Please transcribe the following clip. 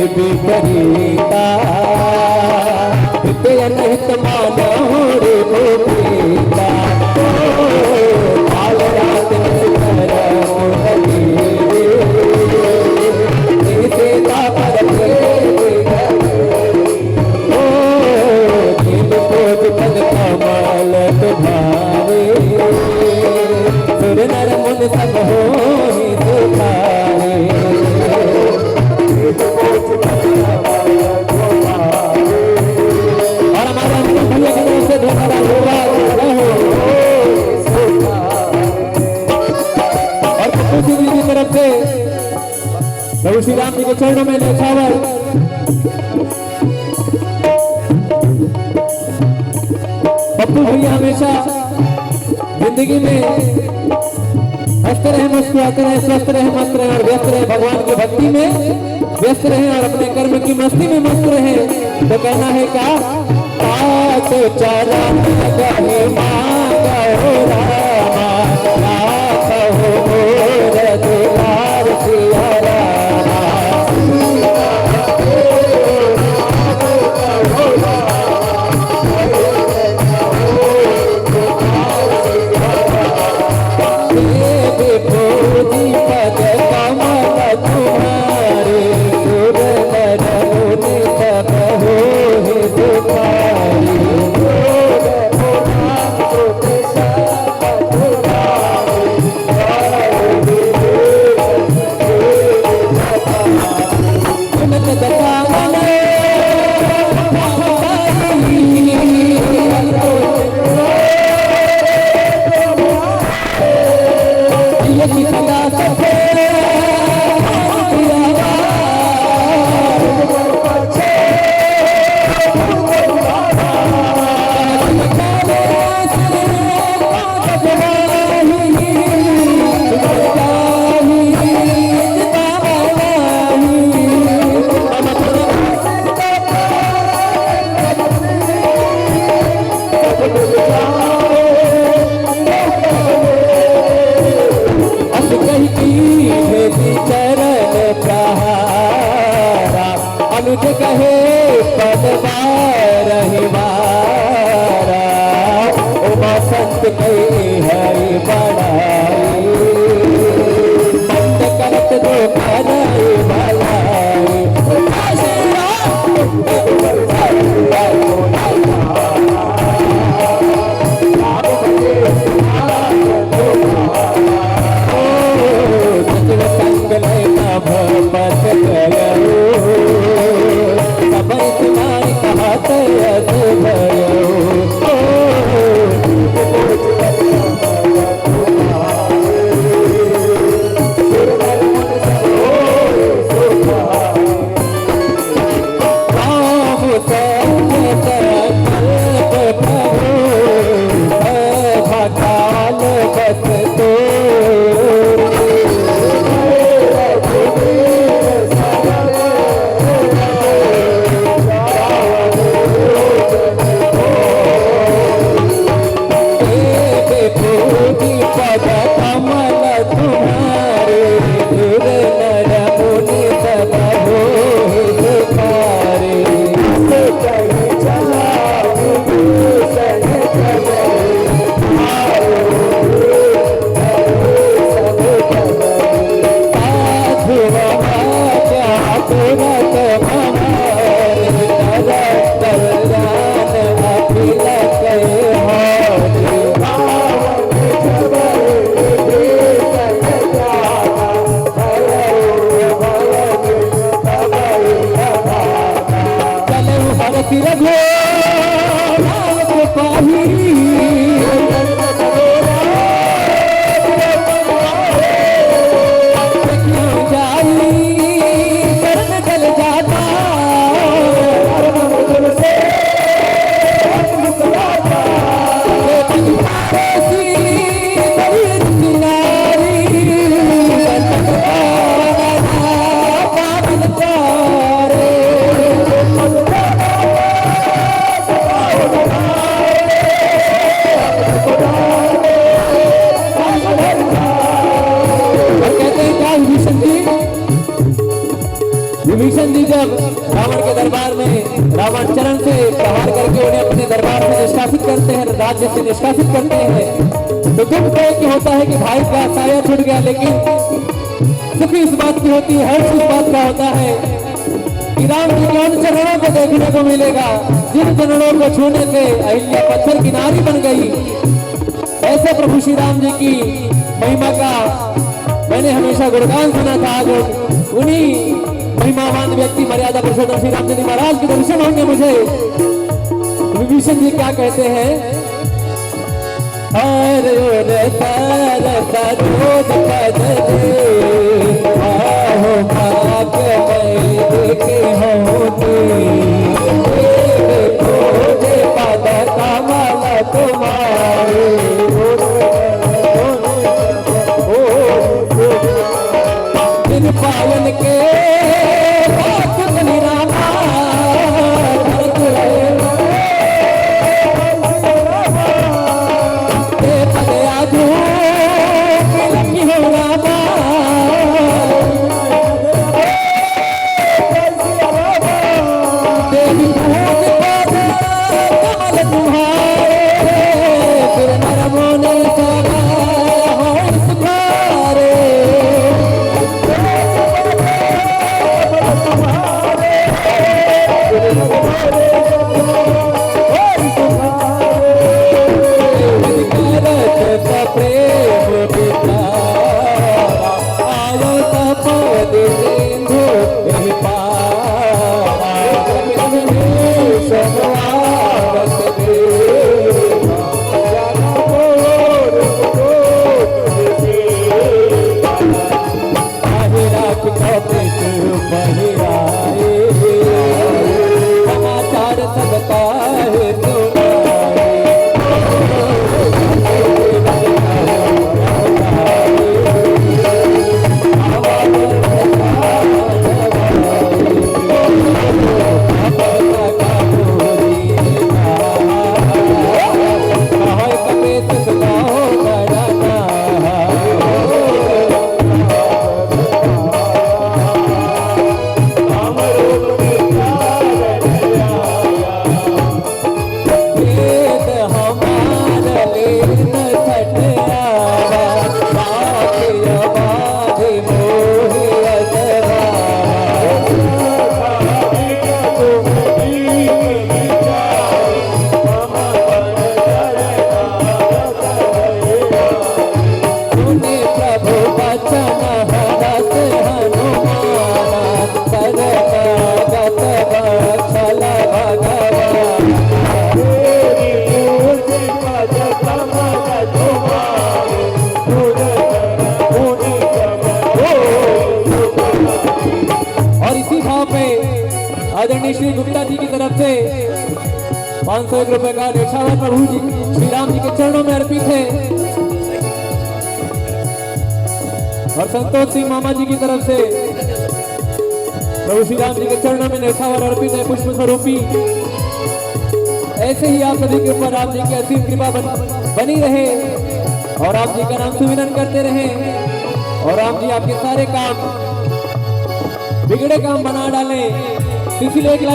विपरीता हित अनहित मानो रे गोपीता काल रात निस्तर मुरली सीता पर दिल कोट पद कमल तुम्हारे सुर नर मुन सब हो सुखारे और हमारे भैया की तरफ से धन्यवाद होगा और पप्पू जी की तरफ से प्रभु श्री राम जी के चरणों में न्यौछावर पप्पू भैया हमेशा जिंदगी में हंसते रहे, मुस्कुराते रहे, स्वस्थ रहे, मस्त रहे और व्यस्त रहे, भगवान की भक्ति में व्यस्त रहे और अपने कर्म की मस्ती में मस्त रहे। तो कहना है क्या तो चरण गहे मांगो रामा कहो मोर दुलार सिया कहे पदवार रहिवारा ओ बसंत कही है बड़ाई बंद करत दो भलाई भलाई संग लेना भपत गयो जब रावण के दरबार में रावण चरण से प्रहार करके उन्हें अपने दरबार से निष्कासित करते हैं, राज्य से निष्कासित करते हैं, तो दुख तो होता है कि भाई का साया छूट गया, लेकिन सुख इस बात की होती है, हर्ष इस बात का होता है कि राम जी के उन चरणों को देखने को मिलेगा जिन चरणों को छूने से अहिल्या पत्थर की नारी बन गई। ऐसे प्रभु श्री राम जी की महिमा का मैंने हमेशा गुणगान सुना था। आज उन्हीं महिमावान व्यक्ति मर्यादा पुरुषोत्तम श्री रामचंद्र महाराज के दर्शन होंगे मुझे। विभीषण जी क्या कहते हैं, पावन के आदरणीय श्री गुप्ता जी की तरफ से 501 रुपए का न्यौछावर प्रभु जी श्री राम जी के चरणों में अर्पित है। और संतोष सिंह मामा जी की तरफ से प्रभु श्री राम जी के चरणों में न्यौछावर अर्पित है पुष्प स्वरूपी। ऐसे ही आप सभी के ऊपर राम जी की असीम कृपा बनी रहे और आप जी का नाम सुमिरन करते रहे और राम जी आपके सारे काम बिगड़े काम बना डालें। इसीलिए एक लाइन